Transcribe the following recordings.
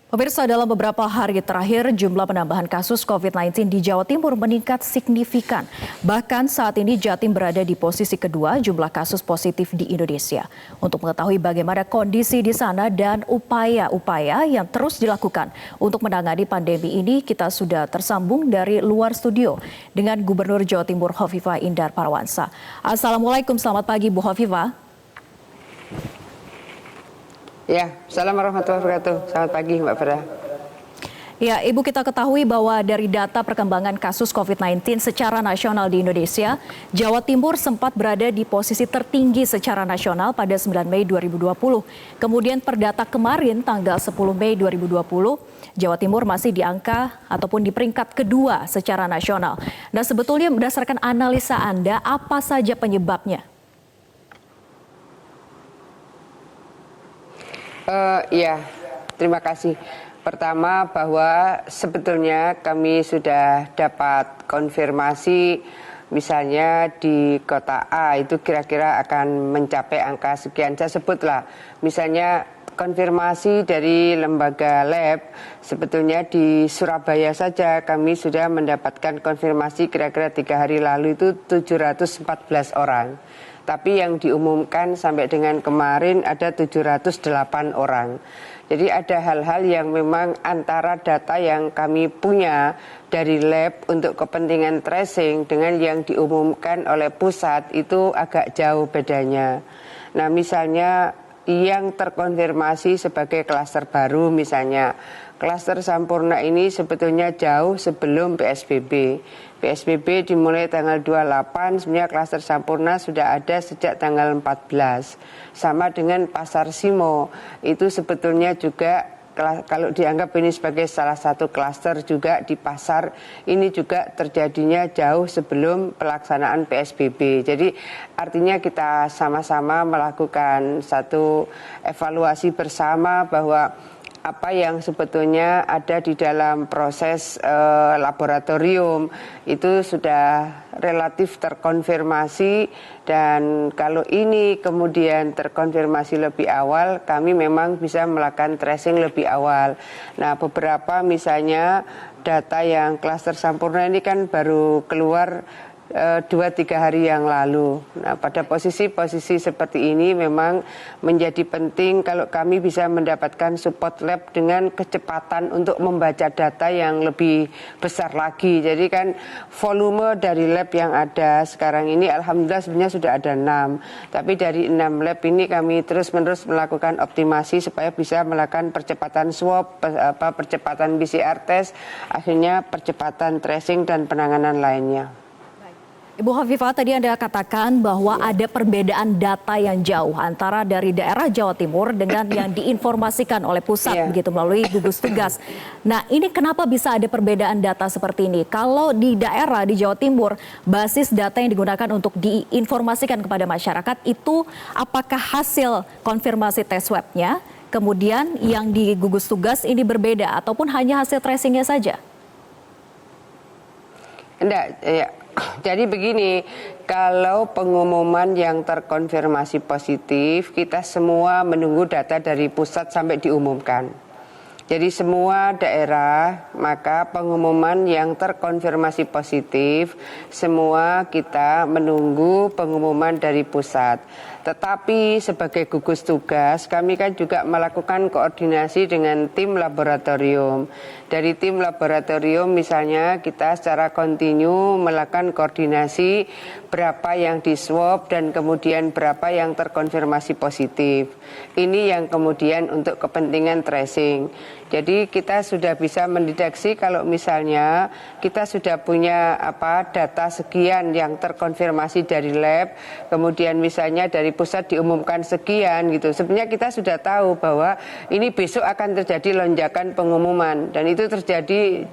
Pemirsa, dalam beberapa hari terakhir, jumlah penambahan kasus COVID-19 di Jawa Timur meningkat signifikan. Bahkan saat ini Jatim berada di posisi kedua jumlah kasus positif di Indonesia. Untuk mengetahui bagaimana kondisi di sana dan upaya-upaya yang terus dilakukan untuk menangani pandemi ini, kita sudah tersambung dari luar studio dengan Gubernur Jawa Timur Hovifah Indar Parawansa. Assalamualaikum, selamat pagi Bu Hovifah. Ya, Assalamualaikum warahmatullahi wabarakatuh. Selamat pagi Mbak Farah. Ya, Ibu, kita ketahui bahwa dari data perkembangan kasus COVID-19 secara nasional di Indonesia, Jawa Timur sempat berada di posisi tertinggi secara nasional pada 9 Mei 2020. Kemudian per data kemarin tanggal 10 Mei 2020, Jawa Timur masih di angka ataupun di peringkat kedua secara nasional. Nah, sebetulnya berdasarkan analisa Anda, apa saja penyebabnya? Ya, terima kasih. Pertama, bahwa sebetulnya kami sudah dapat konfirmasi misalnya di kota A itu kira-kira akan mencapai angka sekian. Saya sebutlah misalnya konfirmasi dari lembaga lab, sebetulnya di Surabaya saja kami sudah mendapatkan konfirmasi kira-kira 3 hari lalu itu 714 orang. Tapi yang diumumkan sampai dengan kemarin ada 708 orang. Jadi ada hal-hal yang memang antara data yang kami punya dari lab untuk kepentingan tracing dengan yang diumumkan oleh pusat itu agak jauh bedanya. Nah, misalnya yang terkonfirmasi sebagai klaster baru, misalnya klaster Sampurna ini sebetulnya jauh sebelum PSBB. PSBB dimulai tanggal 28, sebenarnya klaster Sampurna sudah ada sejak tanggal 14. Sama dengan Pasar Simo, itu sebetulnya juga kalau dianggap ini sebagai salah satu klaster juga di pasar, ini juga terjadinya jauh sebelum pelaksanaan PSBB. Jadi artinya kita sama-sama melakukan satu evaluasi bersama bahwa apa yang sebetulnya ada di dalam proses laboratorium itu sudah relatif terkonfirmasi, dan kalau ini kemudian terkonfirmasi lebih awal, kami memang bisa melakukan tracing lebih awal. Nah, beberapa misalnya data yang klaster Sampurna ini kan baru keluar 2-3 hari yang lalu. Nah, pada posisi-posisi seperti ini memang menjadi penting kalau kami bisa mendapatkan support lab dengan kecepatan untuk membaca data yang lebih besar lagi. Jadi kan volume dari lab yang ada sekarang ini alhamdulillah sebenarnya sudah ada 6. Tapi dari 6 lab ini kami terus-menerus melakukan optimasi supaya bisa melakukan percepatan swab, percepatan PCR test, akhirnya percepatan tracing dan penanganan lainnya. Ibu Hovifah, tadi Anda katakan bahwa ada perbedaan data yang jauh antara dari daerah Jawa Timur dengan yang diinformasikan oleh pusat begitu melalui gugus tugas. Nah, ini kenapa bisa ada perbedaan data seperti ini? Kalau di daerah di Jawa Timur, basis data yang digunakan untuk diinformasikan kepada masyarakat itu apakah hasil konfirmasi tes swabnya, kemudian yang di gugus tugas ini berbeda ataupun hanya hasil tracingnya saja? Enggak, ya. Jadi begini, kalau pengumuman yang terkonfirmasi positif, kita semua menunggu data dari pusat sampai diumumkan. Jadi semua daerah, maka pengumuman yang terkonfirmasi positif, semua kita menunggu pengumuman dari pusat. Tetapi sebagai gugus tugas, kami kan juga melakukan koordinasi dengan tim laboratorium. Dari tim laboratorium misalnya kita secara kontinu melakukan koordinasi berapa yang di swab dan kemudian berapa yang terkonfirmasi positif. Ini yang kemudian untuk kepentingan tracing. Jadi kita sudah bisa mendeteksi kalau misalnya kita sudah punya data sekian yang terkonfirmasi dari lab, kemudian misalnya dari pusat diumumkan sekian gitu. Sebenarnya kita sudah tahu bahwa ini besok akan terjadi lonjakan pengumuman, dan itu terjadi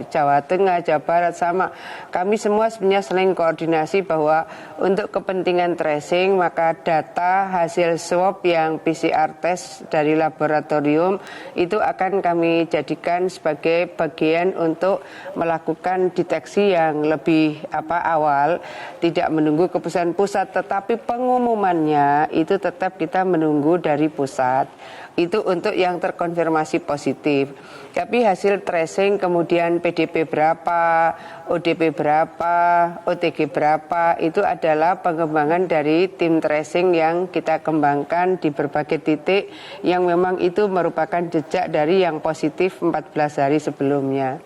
Jawa Tengah, Jawa Barat sama. Kami semua sebenarnya saling koordinasi bahwa untuk kepentingan tracing maka data hasil swab yang PCR test dari laboratorium itu akan kami jadikan sebagai bagian untuk melakukan deteksi yang lebih awal, tidak menunggu keputusan pusat, tetapi pengumumannya itu tetap kita menunggu dari pusat. itu untuk yang terkonfirmasi positif. Tapi hasil tracing kemudian PDP berapa, ODP berapa, OTG berapa, itu adalah pengembangan dari tim tracing yang kita kembangkan di berbagai titik yang memang itu merupakan jejak dari yang positif 14 hari sebelumnya.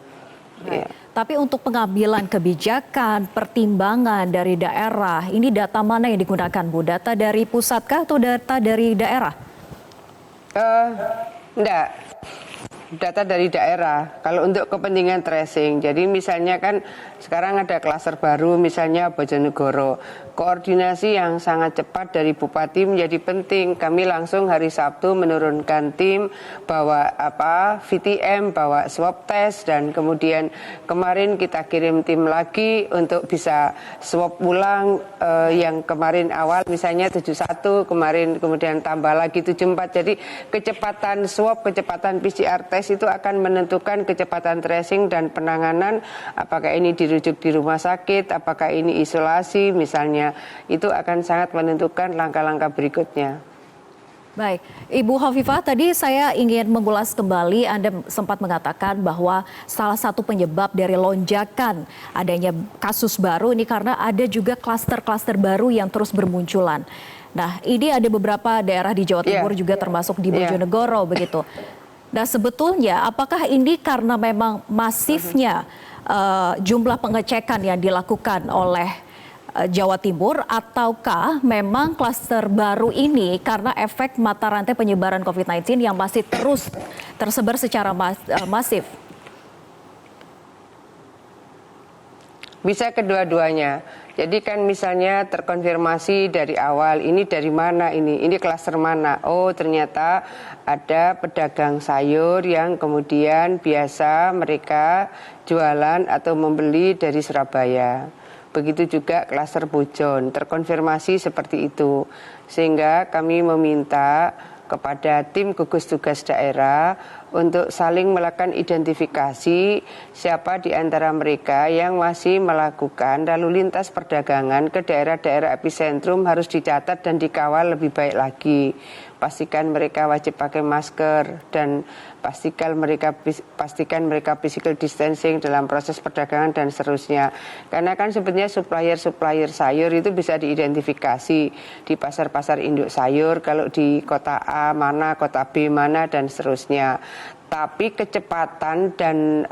Ya. Tapi untuk pengambilan kebijakan, pertimbangan dari daerah, ini data mana yang digunakan, Bu? Data dari pusat kah atau data dari daerah? Enggak, data dari daerah. Kalau untuk kepentingan tracing, jadi misalnya kan sekarang ada klaster baru, misalnya Bojonegoro. Koordinasi yang sangat cepat dari Bupati menjadi penting. Kami langsung hari Sabtu menurunkan tim, bawa VTM, bawa swab test, dan kemudian kemarin kita kirim tim lagi untuk bisa swab ulang yang kemarin awal misalnya 71, kemudian tambah lagi 74. Jadi kecepatan swab, kecepatan PCR test itu akan menentukan kecepatan tracing dan penanganan, apakah ini dirujuk di rumah sakit, apakah ini isolasi misalnya, itu akan sangat menentukan langkah-langkah berikutnya. Baik, Ibu Hovifah, tadi saya ingin mengulas kembali, Anda sempat mengatakan bahwa salah satu penyebab dari lonjakan adanya kasus baru ini karena ada juga klaster-klaster baru yang terus bermunculan. Nah, ini ada beberapa daerah di Jawa Timur juga termasuk di Bojonegoro begitu. Nah, sebetulnya apakah ini karena memang masifnya jumlah pengecekan yang dilakukan oleh Jawa Timur, ataukah memang klaster baru ini karena efek mata rantai penyebaran COVID-19 yang masih terus tersebar secara masif? Bisa kedua-duanya. Jadi kan misalnya terkonfirmasi dari awal, ini dari mana ini klaster mana? Oh, ternyata ada pedagang sayur yang kemudian biasa mereka jualan atau membeli dari Surabaya. Begitu juga klaster Bojon, terkonfirmasi seperti itu. Sehingga kami meminta kepada tim gugus tugas daerah untuk saling melakukan identifikasi siapa di antara mereka yang masih melakukan lalu lintas perdagangan ke daerah-daerah epicentrum harus dicatat dan dikawal lebih baik lagi. Pastikan mereka wajib pakai masker dan pastikan mereka physical distancing dalam proses perdagangan dan seterusnya. Karena kan sebenarnya supplier sayur itu bisa diidentifikasi di pasar-pasar induk sayur, kalau di kota A mana, kota B mana, dan seterusnya. Tapi kecepatan dan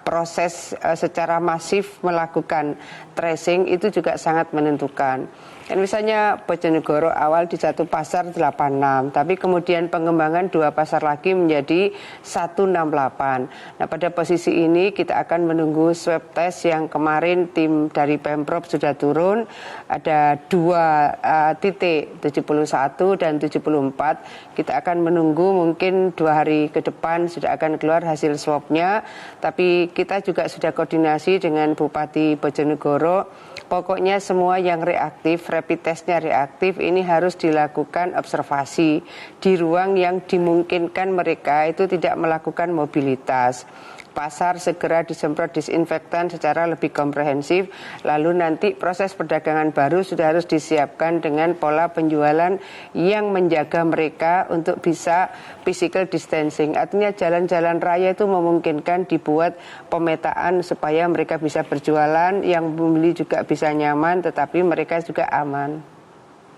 proses secara masif melakukan tracing itu juga sangat menentukan. Dan misalnya Bojonegoro awal di satu pasar 86, tapi kemudian pengembangan 2 pasar lagi menjadi 168. Nah, pada posisi ini kita akan menunggu swab test yang kemarin tim dari Pemprov sudah turun, ada 2 titik, 71 dan 74. Kita akan menunggu mungkin 2 hari ke depan sudah akan keluar hasil swabnya, tapi kita juga sudah koordinasi dengan Bupati Bojonegoro. Pokoknya semua yang reaktif, rapid testnya reaktif, ini harus dilakukan observasi di ruang yang dimungkinkan mereka itu tidak melakukan mobilitas. Pasar segera disemprot disinfektan secara lebih komprehensif, lalu nanti proses perdagangan baru sudah harus disiapkan dengan pola penjualan yang menjaga mereka untuk bisa physical distancing. Artinya jalan-jalan raya itu memungkinkan dibuat pemetaan supaya mereka bisa berjualan, yang membeli juga bisa nyaman, tetapi mereka juga aman.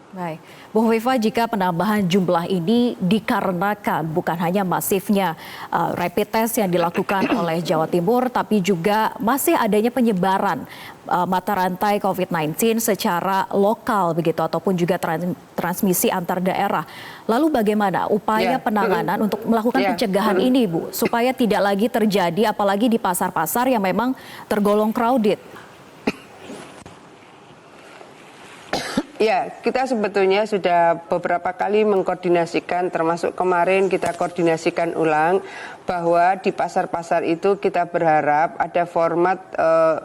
Baik, Bu Hovifah, jika penambahan jumlah ini dikarenakan bukan hanya masifnya rapid test yang dilakukan oleh Jawa Timur, tapi juga masih adanya penyebaran mata rantai COVID-19 secara lokal begitu, ataupun juga transmisi antar daerah. Lalu bagaimana upaya penanganan untuk melakukan pencegahan ini, Bu, supaya tidak lagi terjadi, apalagi di pasar-pasar yang memang tergolong crowded? Ya, kita sebetulnya sudah beberapa kali mengkoordinasikan, termasuk kemarin kita koordinasikan ulang bahwa di pasar-pasar itu kita berharap ada format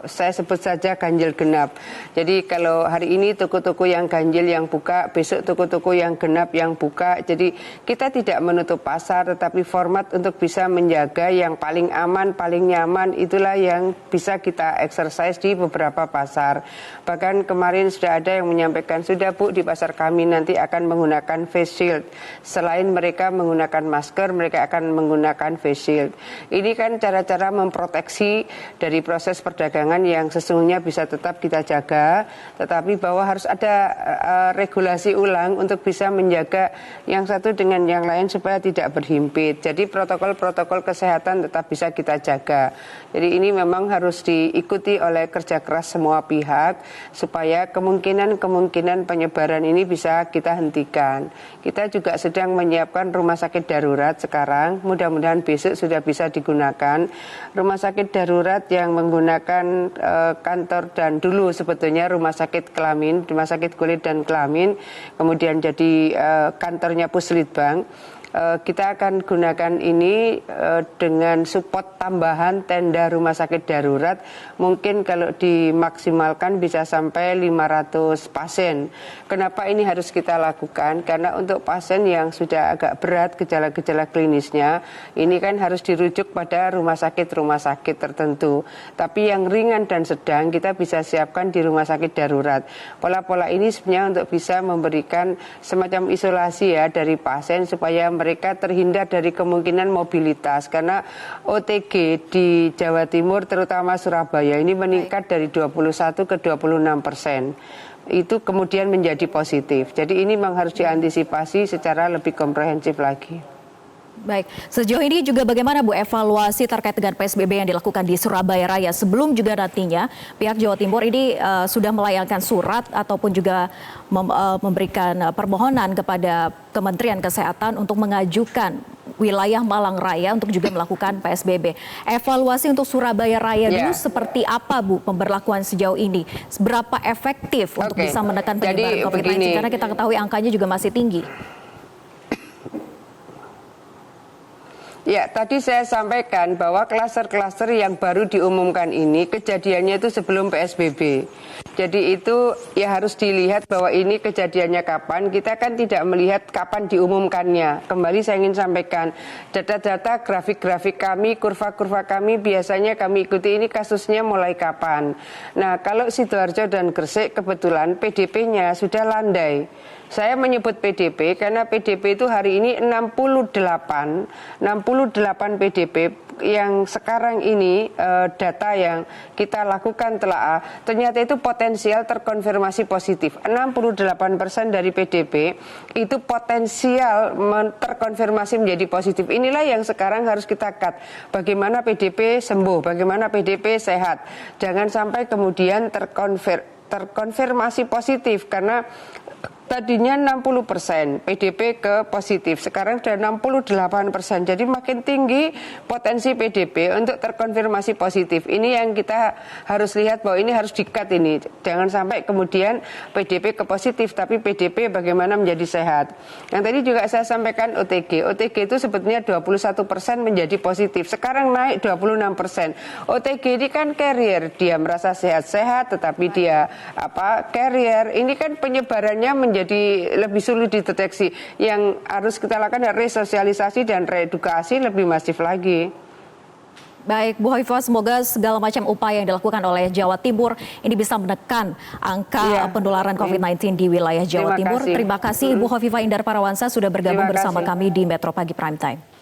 saya sebut saja ganjil genap. Jadi kalau hari ini toko-toko yang ganjil yang buka, besok toko-toko yang genap yang buka. Jadi kita tidak menutup pasar, tetapi format untuk bisa menjaga yang paling aman, paling nyaman, itulah yang bisa kita exercise di beberapa pasar. Bahkan kemarin sudah ada yang menyampaikan, sudah Bu, di pasar kami nanti akan menggunakan face shield. Selain mereka menggunakan masker, mereka akan menggunakan face shield. Ini kan cara-cara memproteksi dari proses perdagangan yang sesungguhnya bisa tetap kita jaga, tetapi bahwa harus ada regulasi ulang untuk bisa menjaga yang satu dengan yang lain supaya tidak berhimpit. Jadi protokol-protokol kesehatan tetap bisa kita jaga. Jadi ini memang harus diikuti oleh kerja keras semua pihak supaya kemungkinan penyebaran ini bisa kita hentikan. Kita juga sedang menyiapkan rumah sakit darurat sekarang, mudah-mudahan besok sudah bisa digunakan. Rumah sakit darurat yang menggunakan kantor dan dulu sebetulnya rumah sakit kelamin, rumah sakit kulit dan kelamin, kemudian jadi kantornya Puslitbang. Kita akan gunakan ini dengan support tambahan tenda rumah sakit darurat. Mungkin kalau dimaksimalkan bisa sampai 500 pasien. Kenapa ini harus kita lakukan? Karena untuk pasien yang sudah agak berat gejala-gejala klinisnya, ini kan harus dirujuk pada rumah sakit tertentu. Tapi yang ringan dan sedang kita bisa siapkan di rumah sakit darurat. Pola-pola ini sebenarnya untuk bisa memberikan semacam isolasi ya dari pasien supaya mereka terhindar dari kemungkinan mobilitas, karena OTG di Jawa Timur terutama Surabaya ini meningkat dari 21 ke 26%. Itu kemudian menjadi positif. Jadi ini memang harus diantisipasi secara lebih komprehensif lagi. Baik, sejauh ini juga bagaimana Bu evaluasi terkait dengan PSBB yang dilakukan di Surabaya Raya sebelum juga nantinya pihak Jawa Timur ini sudah melayangkan surat ataupun juga memberikan permohonan kepada Kementerian Kesehatan untuk mengajukan wilayah Malang Raya untuk juga melakukan PSBB. Evaluasi untuk Surabaya Raya dulu seperti apa Bu pemberlakuan sejauh ini? Seberapa efektif untuk bisa menekan penyebaran COVID-19 karena kita ketahui angkanya juga masih tinggi. Ya, tadi saya sampaikan bahwa klaster-klaster yang baru diumumkan ini kejadiannya itu sebelum PSBB. Jadi itu ya harus dilihat bahwa ini kejadiannya kapan. Kita kan tidak melihat kapan diumumkannya. Kembali saya ingin sampaikan, data-data grafik-grafik kami, kurva-kurva kami biasanya kami ikuti ini kasusnya mulai kapan. Nah, kalau Sidoarjo dan Gresik kebetulan PDP-nya sudah landai. Saya menyebut PDP karena PDP itu hari ini 68 PDP yang sekarang ini data yang kita lakukan telaah ternyata itu potensial terkonfirmasi positif. 68% dari PDP itu potensial terkonfirmasi menjadi positif. Inilah yang sekarang harus kita cut. Bagaimana PDP sembuh, bagaimana PDP sehat. Jangan sampai kemudian terkonfirmasi positif karena tadinya 60% PDP ke positif, sekarang sudah 68%. Jadi makin tinggi potensi PDP untuk terkonfirmasi positif. Ini yang kita harus lihat bahwa ini harus di-cut ini. Jangan sampai kemudian PDP ke positif, tapi PDP bagaimana menjadi sehat. Yang tadi juga saya sampaikan OTG. OTG itu sebetulnya 21% menjadi positif. Sekarang naik 26%. OTG ini kan carrier, dia merasa sehat-sehat, tetapi dia carrier. Ini kan penyebarannya menjadi lebih sulit dideteksi. Yang harus kita lakukan adalah resosialisasi dan reedukasi lebih masif lagi. Baik, Bu Hovifah, semoga segala macam upaya yang dilakukan oleh Jawa Timur ini bisa menekan angka penularan COVID-19 di wilayah Jawa Timur. Terima kasih Ibu Hovifah Indar Parawansa sudah bergabung bersama kami di Metro Pagi Prime Time.